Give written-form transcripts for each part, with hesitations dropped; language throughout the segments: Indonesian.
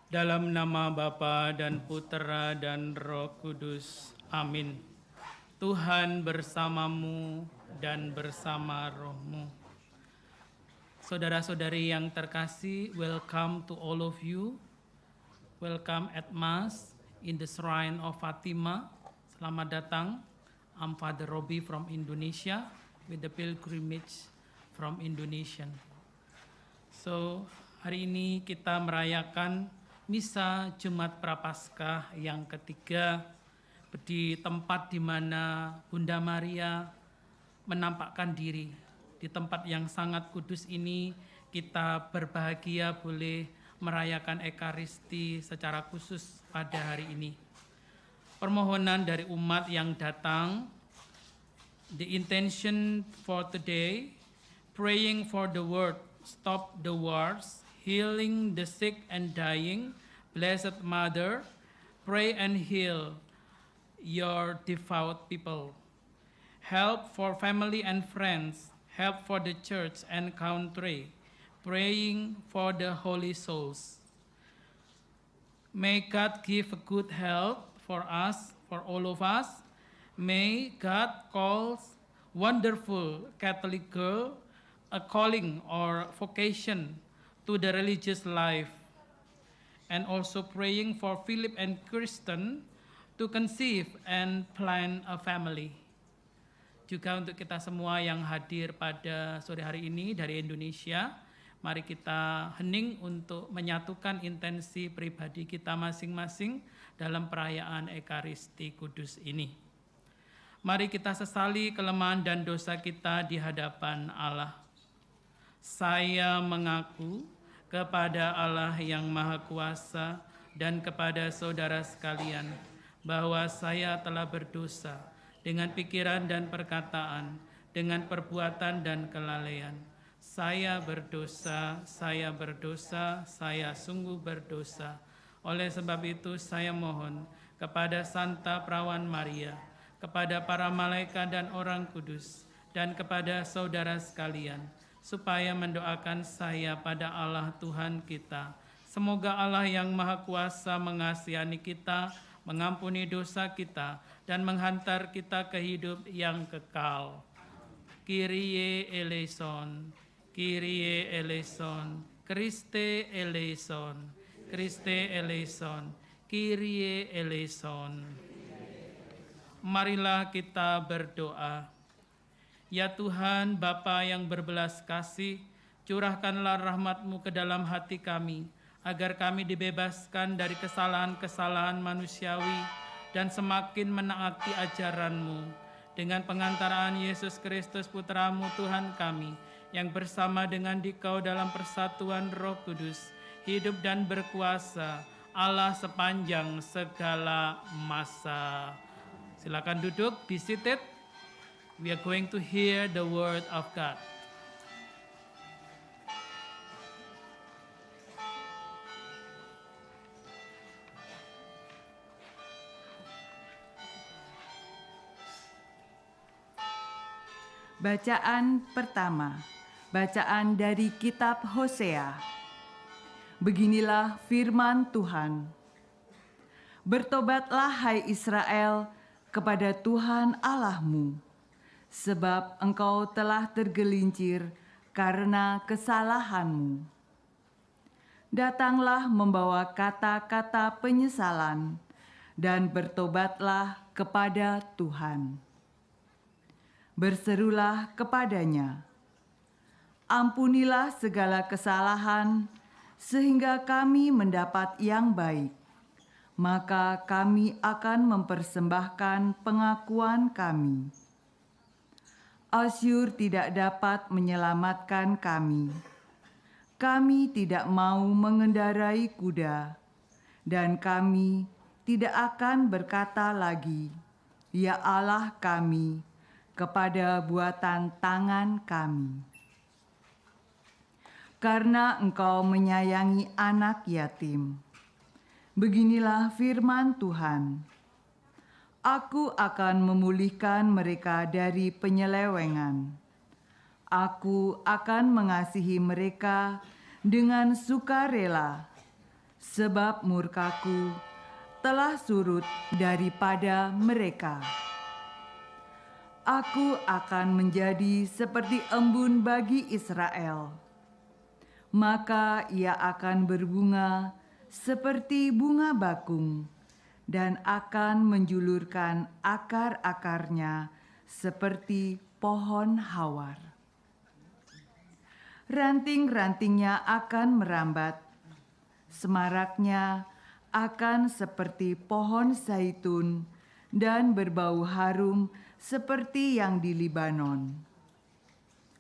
Dalam nama Bapa dan Putera dan Roh Kudus. Amin. Tuhan bersamamu dan bersama rohmu. Saudara-saudari yang terkasih, welcome to all of you. Welcome at Mass in the Shrine of Fatima. Selamat datang. I'm Father Robbie from Indonesia with the pilgrimage from Indonesia. So, hari ini kita merayakan Misa Jumat Prapaskah yang ketiga di tempat di mana Bunda Maria menampakkan diri. Di tempat yang sangat kudus ini kita berbahagia boleh merayakan Ekaristi secara khusus pada hari ini. Permohonan dari umat yang datang, the intention for today, praying for the world, stop the wars, healing the sick and dying, Blessed Mother, pray and heal your devout people. Help for family and friends, help for the church and country, praying for the holy souls. May God give a good health for us, for all of us. May God calls wonderful Catholic girl a calling or vocation to the religious life, and also praying for Philip and Kristen to conceive and plan a family. Juga untuk kita semua yang hadir pada sore hari ini dari Indonesia, mari kita hening untuk menyatukan intensi pribadi kita masing-masing dalam perayaan Ekaristi Kudus ini. Mari kita sesali kelemahan dan dosa kita di hadapan Allah. Saya mengaku kepada Allah yang Maha Kuasa dan kepada saudara sekalian bahwa saya telah berdosa dengan pikiran dan perkataan, dengan perbuatan dan kelalaian. Saya berdosa, saya sungguh berdosa. Oleh sebab itu saya mohon kepada Santa Perawan Maria, kepada para malaikat dan orang kudus, dan kepada saudara sekalian, supaya mendoakan saya pada Allah Tuhan kita. Semoga Allah yang Maha Kuasa mengasihani kita, mengampuni dosa kita, dan menghantar kita ke hidup yang kekal. Kyrie eleison, Kyrie eleison, Christe eleison, Christe eleison, Kyrie eleison. Marilah kita berdoa. Ya Tuhan, Bapa yang berbelas kasih, curahkanlah rahmat-Mu ke dalam hati kami, agar kami dibebaskan dari kesalahan-kesalahan manusiawi dan semakin menaati ajaran-Mu. Dengan pengantaraan Yesus Kristus Putra-Mu Tuhan kami, yang bersama dengan Dikau dalam persatuan Roh Kudus, hidup dan berkuasa, Allah sepanjang segala masa. Silakan duduk, be seated. We are going to hear the word of God. Bacaan pertama, bacaan dari kitab Hosea. Beginilah firman Tuhan. Bertobatlah hai Israel kepada Tuhan Allahmu, sebab engkau telah tergelincir karena kesalahanmu. Datanglah membawa kata-kata penyesalan dan bertobatlah kepada Tuhan. Berserulah kepadanya, ampunilah segala kesalahan sehingga kami mendapat yang baik. Maka kami akan mempersembahkan pengakuan kami. Asyur tidak dapat menyelamatkan kami. Kami tidak mau mengendarai kuda, dan kami tidak akan berkata lagi, "Ya Allah kami," kepada buatan tangan kami. karena Engkau menyayangi anak yatim. Beginilah firman Tuhan. Aku akan memulihkan mereka dari penyelewengan. Aku akan mengasihi mereka dengan sukarela, sebab murkaku telah surut daripada mereka. Aku akan menjadi seperti embun bagi Israel. Maka ia akan berbunga seperti bunga bakung dan akan menjulurkan akar-akarnya seperti pohon hawar. Ranting-rantingnya akan merambat, semaraknya akan seperti pohon zaitun dan berbau harum seperti yang di Libanon.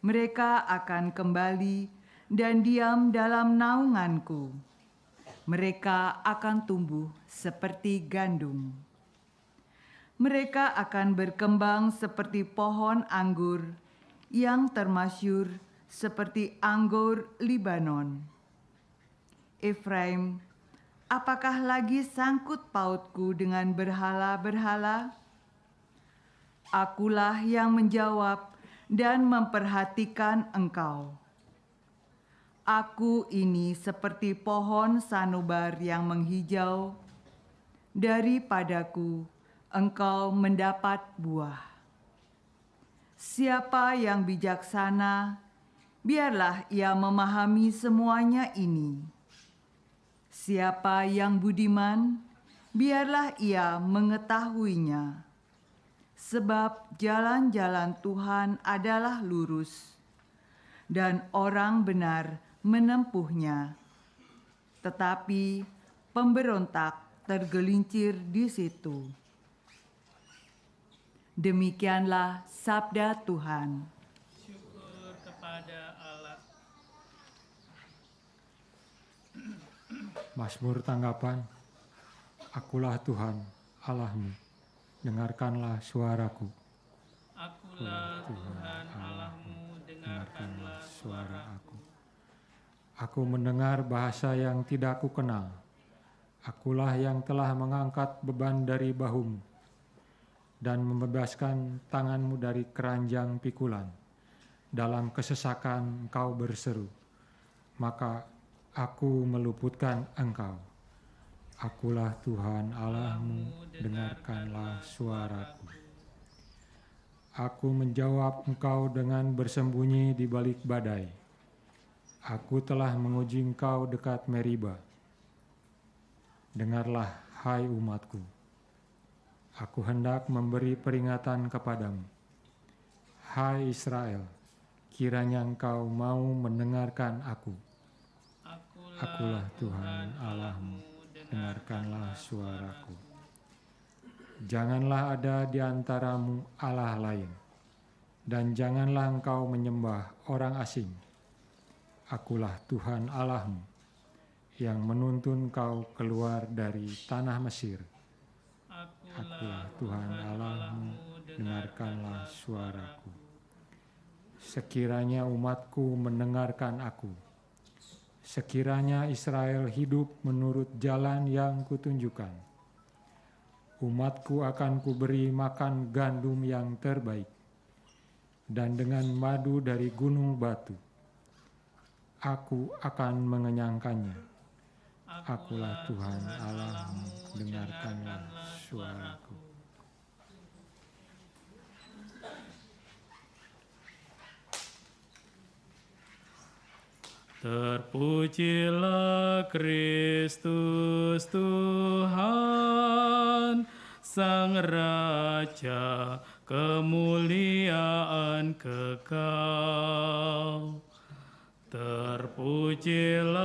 Mereka akan kembali dan diam dalam naunganku. Mereka akan tumbuh seperti gandum. Mereka akan berkembang seperti pohon anggur yang termasyur seperti anggur Libanon. Efraim, apakah lagi sangkut pautku dengan berhala-berhala? Akulah yang menjawab dan memperhatikan engkau. Aku ini seperti pohon sanobar yang menghijau. Daripadaku engkau mendapat buah. Siapa yang bijaksana, biarlah ia memahami semuanya ini. Siapa yang budiman, biarlah ia mengetahuinya. Sebab jalan-jalan Tuhan adalah lurus, dan orang benar menempuhnya, tetapi pemberontak tergelincir di situ. Demikianlah sabda Tuhan. Syukur kepada Allah. Mazmur tanggapan. Akulah Tuhan Allahmu, dengarkanlah suaraku. Akulah Tuhan Allahmu, dengarkanlah suara. Aku mendengar bahasa yang tidak aku kenal. Akulah yang telah mengangkat beban dari bahumu dan membebaskan tanganmu dari keranjang pikulan. Dalam kesesakan engkau berseru, maka aku meluputkan engkau. Akulah Tuhan Allahmu, dengarkanlah suaraku. Aku menjawab engkau dengan bersembunyi di balik badai. Aku telah menguji engkau dekat Meriba. Dengarlah, hai umatku. Aku hendak memberi peringatan kepadamu. Hai Israel, kiranya engkau mau mendengarkan aku. Akulah Tuhan Allahmu, dengarkanlah suaraku. Janganlah ada di antaramu Allah lain, dan janganlah engkau menyembah orang asing. Akulah Tuhan Allahmu, yang menuntun kau keluar dari tanah Mesir. Akulah Tuhan Allahmu, dengarkanlah suaraku. Sekiranya umatku mendengarkan aku, sekiranya Israel hidup menurut jalan yang kutunjukkan, umatku akan kuberi makan gandum yang terbaik, dan dengan madu dari gunung batu. Aku akan mengenyangkannya. Akulah Tuhan Allahmu, dengarkanlah suaraku. Terpujilah Kristus Tuhan, Sang Raja, kemuliaan kekal. Terpujilah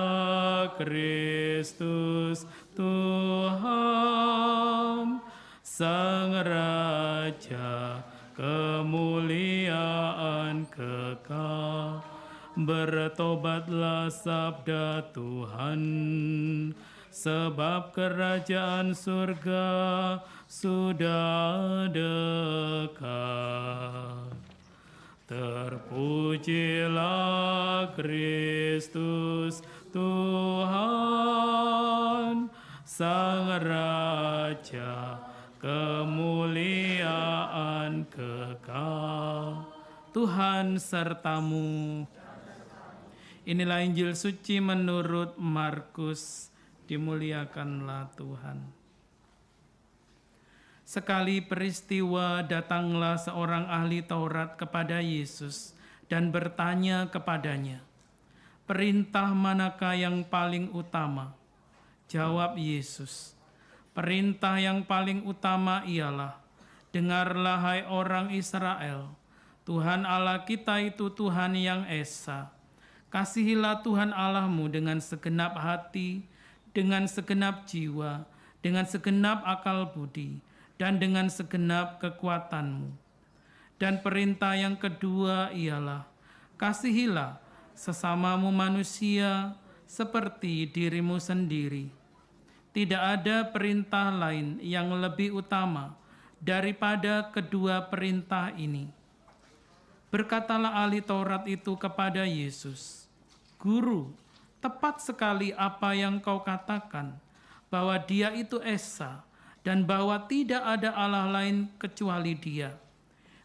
Kristus Tuhan, Sang Raja, kemuliaan kekal. Bertobatlah sabda Tuhan, sebab kerajaan surga sudah dekat. Terpujilah Kristus Tuhan, Sang Raja, kemuliaan kekal. Tuhan sertamu. Inilah Injil suci menurut Markus. Dimuliakanlah Tuhan. Sekali peristiwa datanglah seorang ahli Taurat kepada Yesus dan bertanya kepadanya, "Perintah manakah yang paling utama?" Jawab Yesus, "Perintah yang paling utama ialah, dengarlah hai orang Israel, Tuhan Allah kita itu Tuhan yang esa. Kasihilah Tuhan Allahmu dengan segenap hati, dengan segenap jiwa, dengan segenap akal budi, dan dengan segenap kekuatanmu. Dan perintah yang kedua ialah, kasihilah sesamamu manusia seperti dirimu sendiri. Tidak ada perintah lain yang lebih utama daripada kedua perintah ini." Berkatalah ahli Taurat itu kepada Yesus, "Guru, tepat sekali apa yang kau katakan, bahwa Dia itu esa, dan bahwa tidak ada Allah lain kecuali Dia.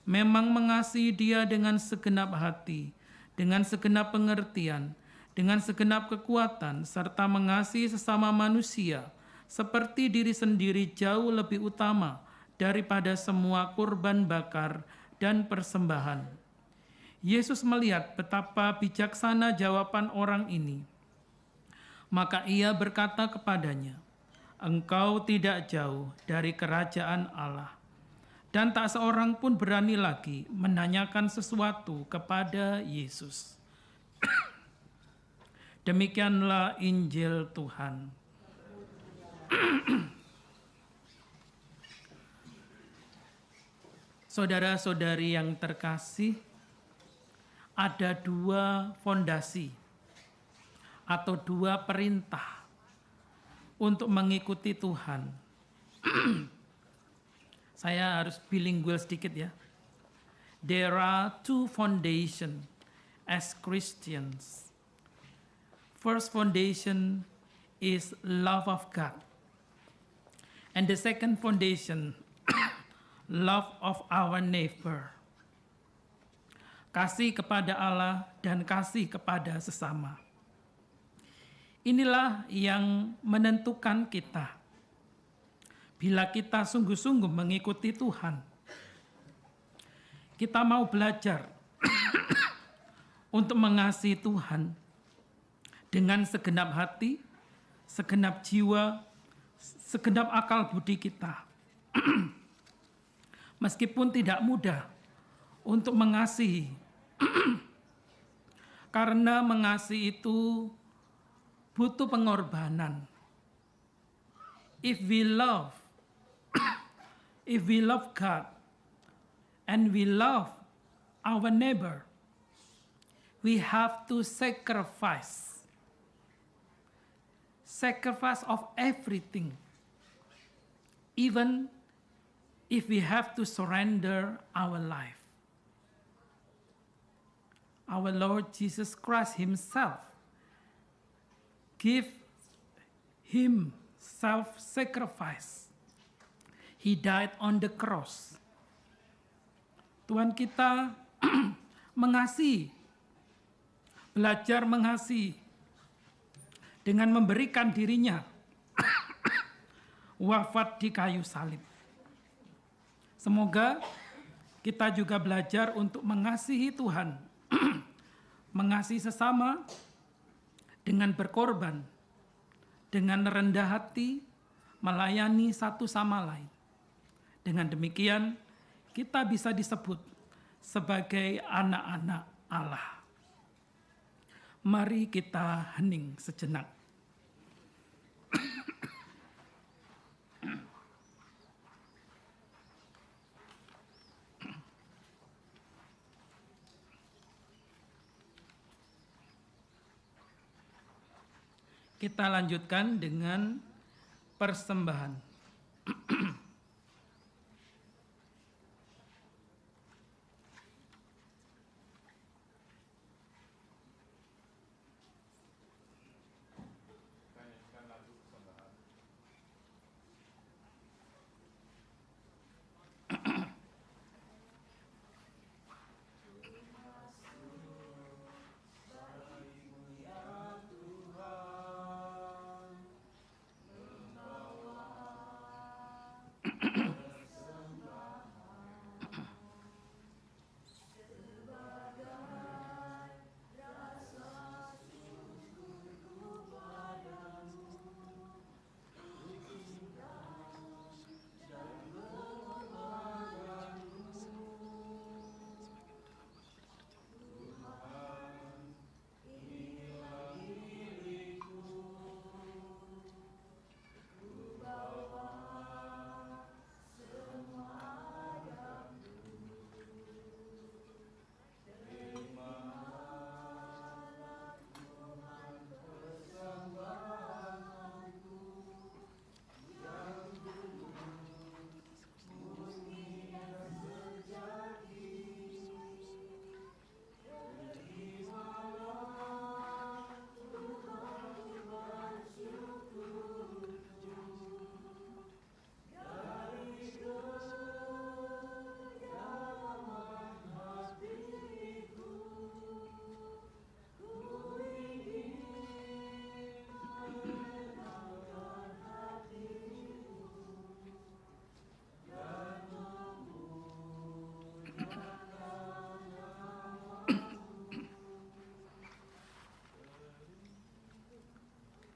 Memang mengasihi Dia dengan segenap hati, dengan segenap pengertian, dengan segenap kekuatan, serta mengasihi sesama manusia seperti diri sendiri jauh lebih utama daripada semua kurban bakar dan persembahan." Yesus melihat betapa bijaksana jawaban orang ini. Maka ia berkata kepadanya, "Engkau tidak jauh dari kerajaan Allah." Dan tak seorang pun berani lagi menanyakan sesuatu kepada Yesus. Demikianlah Injil Tuhan. Saudara-saudari yang terkasih, ada dua fondasi atau dua perintah untuk mengikuti Tuhan. Saya harus bilingual sedikit ya. There are two foundations as Christians. First foundation is love of God. And the second foundation, love of our neighbor. Kasih kepada Allah dan kasih kepada sesama. Inilah yang menentukan kita. Bila kita sungguh-sungguh mengikuti Tuhan, kita mau belajar untuk mengasihi Tuhan dengan segenap hati, segenap jiwa, segenap akal budi kita. Meskipun tidak mudah untuk mengasihi, karena mengasihi itu butuh pengorbanan. If we love God and we love our neighbor, we have to sacrifice of everything, even if we have to surrender our life. Our Lord Jesus Christ himself give him self-sacrifice. He died on the cross. Tuhan kita mengasihi, belajar mengasihi dengan memberikan dirinya wafat di kayu salib. Semoga kita juga belajar untuk mengasihi Tuhan, mengasihi sesama dengan berkorban, dengan rendah hati, melayani satu sama lain. Dengan demikian, kita bisa disebut sebagai anak-anak Allah. Mari kita hening sejenak. Kita lanjutkan dengan persembahan.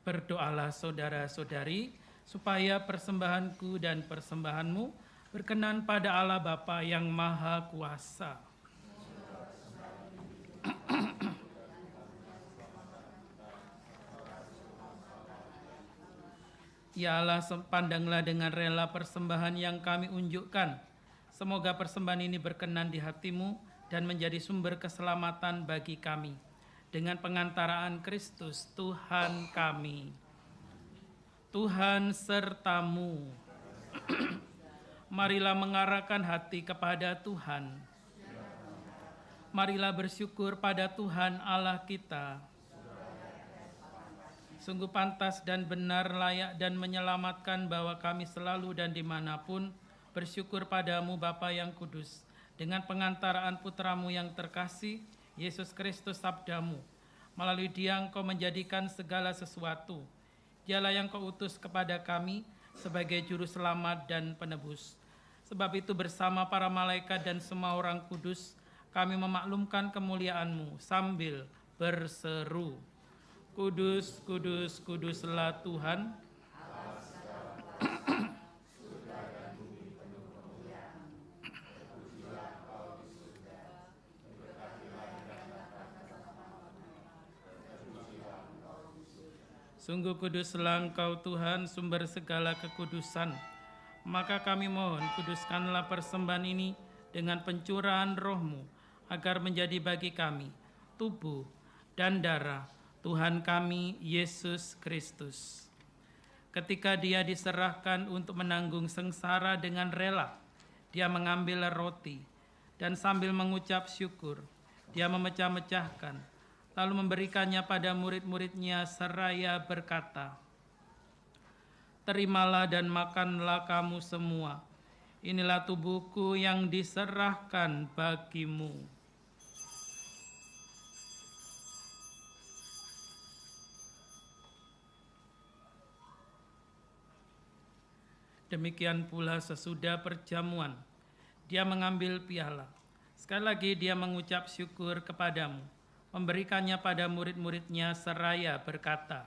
Berdoalah saudara-saudari, supaya persembahanku dan persembahanmu berkenan pada Allah Bapa yang Maha Kuasa. Ya Allah, pandanglah dengan rela persembahan yang kami unjukkan. Semoga persembahan ini berkenan di hati-Mu dan menjadi sumber keselamatan bagi kami. Dengan pengantaraan Kristus Tuhan kami. Tuhan sertamu. Marilah mengarahkan hati kepada Tuhan. Marilah bersyukur pada Tuhan Allah kita. Sungguh pantas dan benar, layak dan menyelamatkan bahwa kami selalu dan dimanapun bersyukur padamu Bapa yang kudus, dengan pengantaraan putramu yang terkasih, Yesus Kristus sabdamu. Melalui Dia Engkau menjadikan segala sesuatu. Dialah yang Kau utus kepada kami sebagai juru selamat dan penebus. Sebab itu bersama para malaikat dan semua orang kudus, kami memaklumkan kemuliaan-Mu sambil berseru, Kudus, kudus, kuduslah Tuhan. Sungguh kuduslah Engkau Tuhan, sumber segala kekudusan. Maka kami mohon, kuduskanlah persembahan ini dengan pencurahan Roh-Mu, agar menjadi bagi kami tubuh dan darah Tuhan kami Yesus Kristus. Ketika Dia diserahkan untuk menanggung sengsara dengan rela, Dia mengambil roti dan sambil mengucap syukur, Dia memecah-mecahkan, lalu memberikannya pada murid-murid-Nya seraya berkata, Terimalah dan makanlah kamu semua. Inilah tubuhku yang diserahkan bagimu. Demikian pula sesudah perjamuan, Dia mengambil piala. Sekali lagi Dia mengucap syukur kepadamu, memberikannya pada murid-murid-Nya seraya berkata,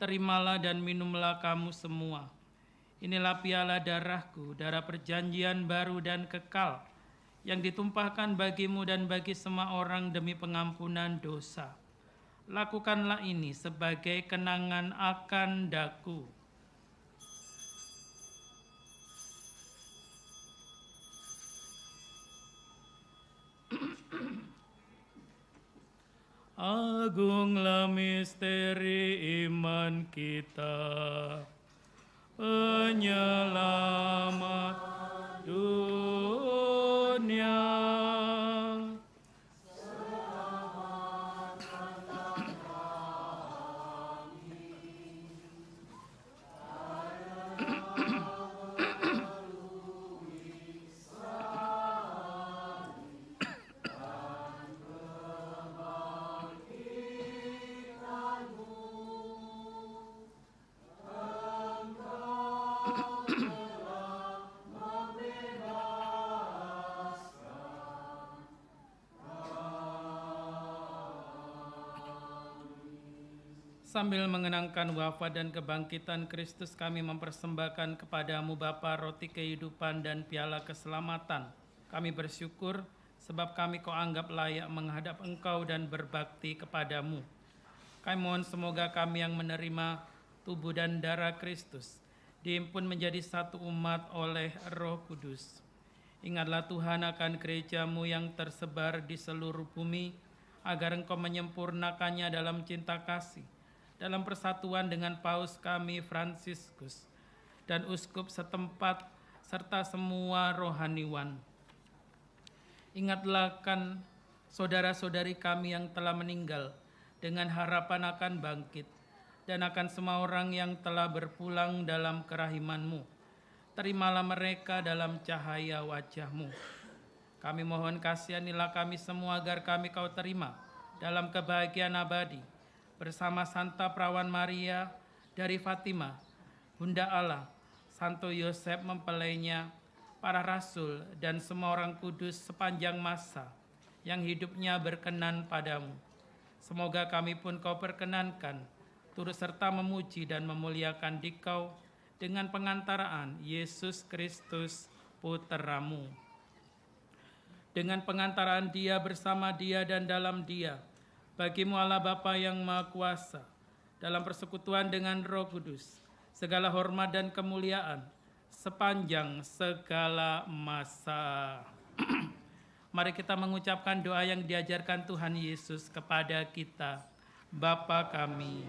Terimalah dan minumlah kamu semua. Inilah piala darahku, darah perjanjian baru dan kekal, yang ditumpahkan bagimu dan bagi semua orang demi pengampunan dosa. Lakukanlah ini sebagai kenangan akan daku. Agunglah misteri iman kita, penyelamat dunia. Sambil mengenangkan wafat dan kebangkitan Kristus, kami mempersembahkan kepadamu Bapa roti kehidupan dan piala keselamatan. Kami bersyukur sebab kami Kau anggap layak menghadap Engkau dan berbakti kepadamu. Kami mohon semoga kami yang menerima tubuh dan darah Kristus dihimpun menjadi satu umat oleh Roh Kudus. Ingatlah Tuhan akan gereja-Mu yang tersebar di seluruh bumi, agar Engkau menyempurnakannya dalam cinta kasih, dalam persatuan dengan Paus kami Fransiskus dan uskup setempat serta semua rohaniwan. Ingatlah kan saudara-saudari kami yang telah meninggal dengan harapan akan bangkit, dan akan semua orang yang telah berpulang dalam kerahiman-Mu. Terimalah mereka dalam cahaya wajah-Mu. Kami mohon kasihanilah kami semua agar kami Kau terima dalam kebahagiaan abadi, bersama Santa Perawan Maria dari Fatima, Bunda Allah, Santo Yosef mempelainya, para rasul dan semua orang kudus sepanjang masa yang hidupnya berkenan padamu. Semoga kami pun Kau perkenankan turut serta memuji dan memuliakan Dikau dengan pengantaraan Yesus Kristus Putramu. Dengan pengantaraan Dia, bersama Dia, dan dalam Dia, bagimu Allah Bapa yang Maha Kuasa, dalam persekutuan dengan Roh Kudus, segala hormat dan kemuliaan sepanjang segala masa. Mari kita mengucapkan doa yang diajarkan Tuhan Yesus kepada kita. Bapa kami,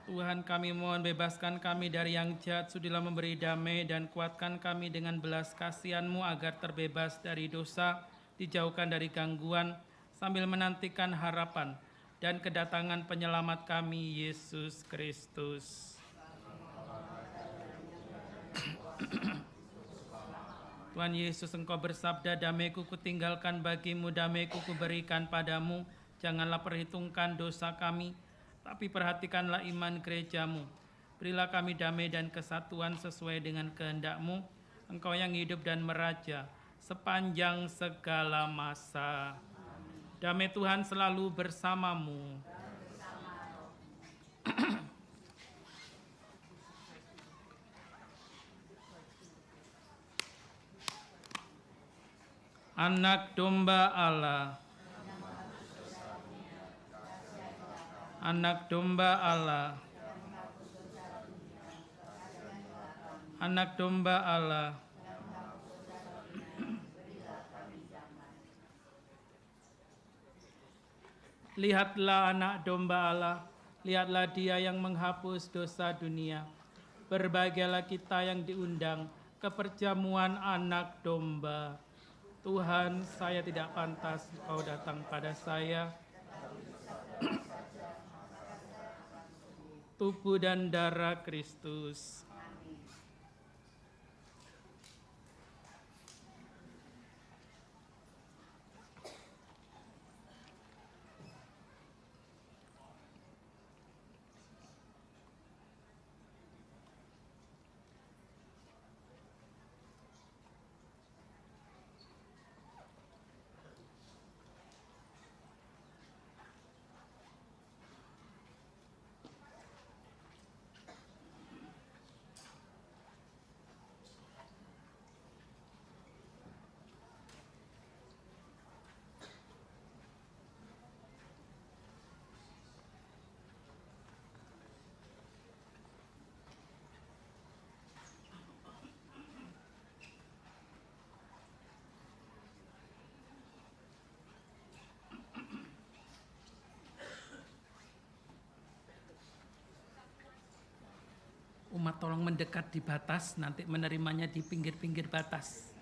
Tuhan, kami mohon bebaskan kami dari yang jahat, sudilah memberi damai dan kuatkan kami dengan belas kasihan-Mu agar terbebas dari dosa, dijauhkan dari gangguan, sambil menantikan harapan dan kedatangan penyelamat kami, Yesus Kristus. Tuhan Yesus, Engkau bersabda, damai-Ku kutinggalkan bagimu, damai-Ku kuberikan padamu. Janganlah perhitungkan dosa kami, tapi perhatikanlah iman gereja-Mu. Berilah kami damai dan kesatuan sesuai dengan kehendak-Mu, Engkau yang hidup dan meraja sepanjang segala masa. Damai Tuhan selalu bersamamu. Anak domba Allah, anak domba Allah, anak domba Allah. Lihatlah anak domba Allah, lihatlah Dia yang menghapus dosa dunia. Berbahagialah kita yang diundang ke perjamuan anak domba. Tuhan, saya tidak pantas Engkau datang pada saya. Tubuh dan darah Kristus. Umat tolong mendekat di batas, nanti menerimanya di pinggir-pinggir batas.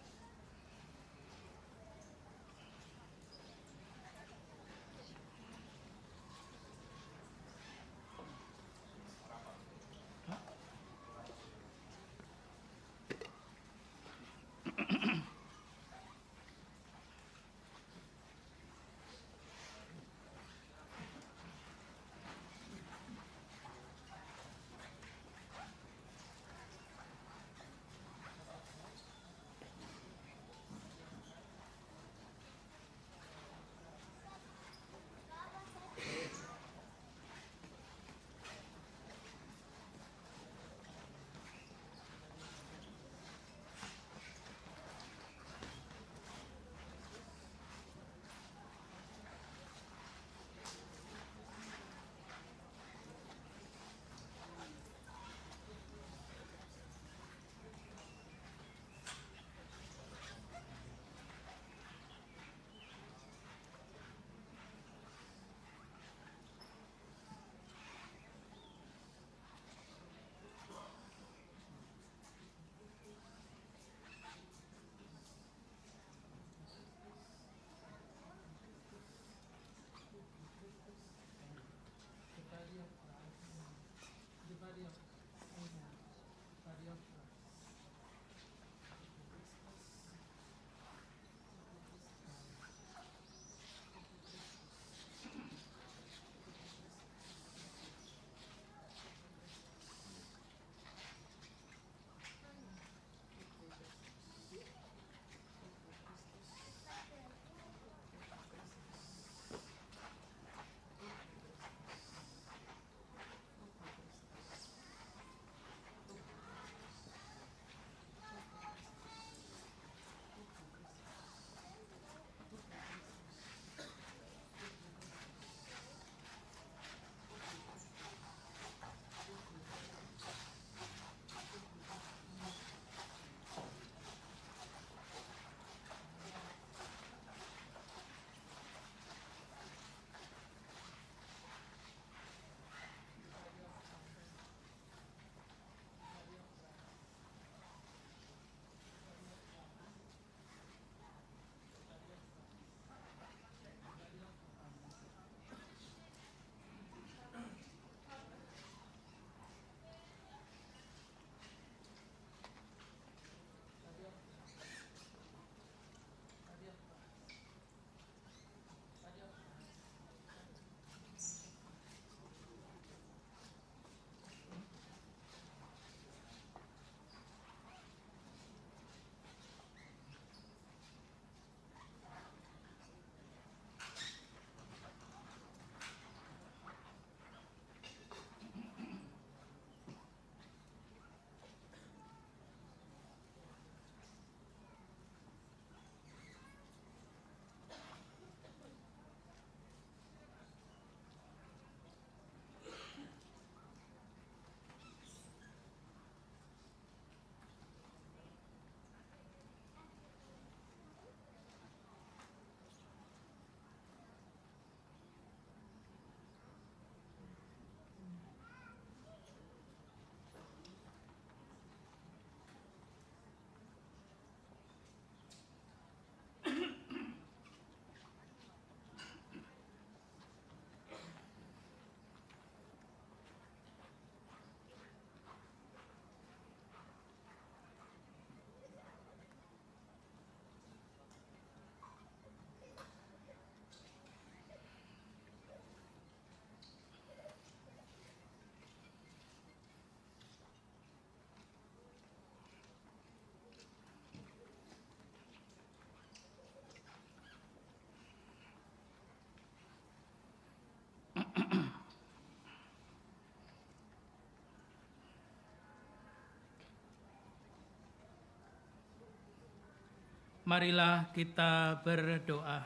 Marilah kita berdoa.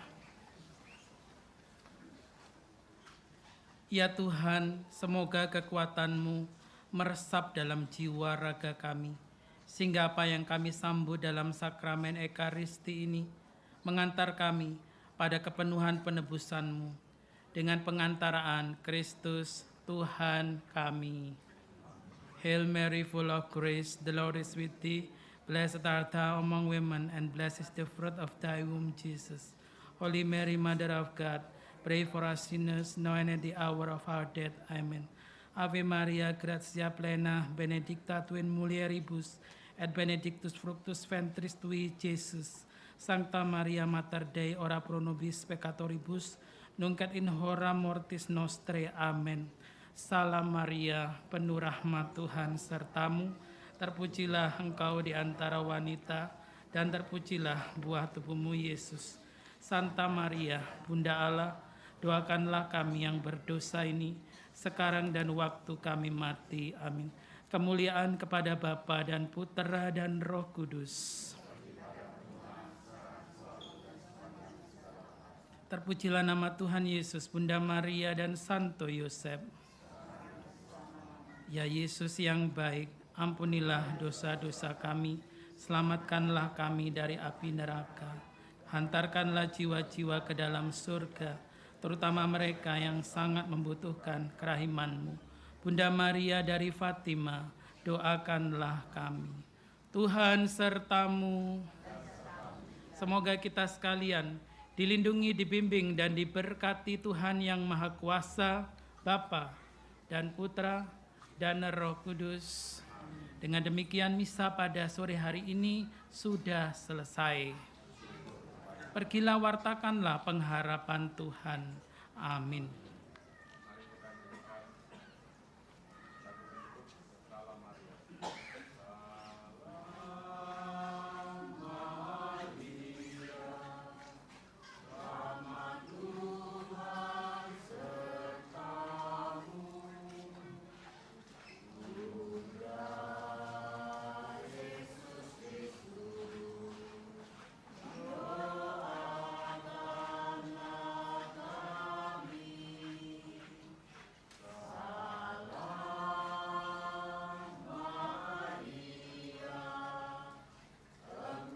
Ya Tuhan, semoga kekuatan-Mu meresap dalam jiwa raga kami, sehingga apa yang kami sambut dalam sakramen Ekaristi ini mengantar kami pada kepenuhan penebusan-Mu dengan pengantaraan Kristus Tuhan kami. Hail Mary, full of grace, the Lord is with thee. Blessed art thou among women, and blessed is the fruit of thy womb, Jesus. Holy Mary, Mother of God, pray for us sinners, now and at the hour of our death. Amen. Ave Maria, gratia plena, benedicta tu in mulieribus, et benedictus fructus ventris tui, Jesus. Sancta Maria, Mater Dei, ora pro nobis peccatoribus, nunc et in hora mortis nostrae. Amen. Salam Maria, penuh rahmat Tuhan sertamu, terpujilah engkau di antara wanita, dan terpujilah buah tubuhmu Yesus. Santa Maria, Bunda Allah, doakanlah kami yang berdosa ini, sekarang dan waktu kami mati. Amin. Kemuliaan kepada Bapa dan Putera dan Roh Kudus. Terpujilah nama Tuhan Yesus, Bunda Maria dan Santo Yosef. Ya Yesus yang baik, ampunilah dosa-dosa kami, selamatkanlah kami dari api neraka, hantarkanlah jiwa-jiwa ke dalam surga, terutama mereka yang sangat membutuhkan kerahiman-Mu. Bunda Maria dari Fatima, doakanlah kami. Tuhan sertamu. Semoga kita sekalian dilindungi, dibimbing, dan diberkati Tuhan yang Maha Kuasa, Bapa dan Putra dan Roh Kudus. Dengan demikian misa pada sore hari ini sudah selesai. Pergilah wartakanlah pengharapan Tuhan. Amin.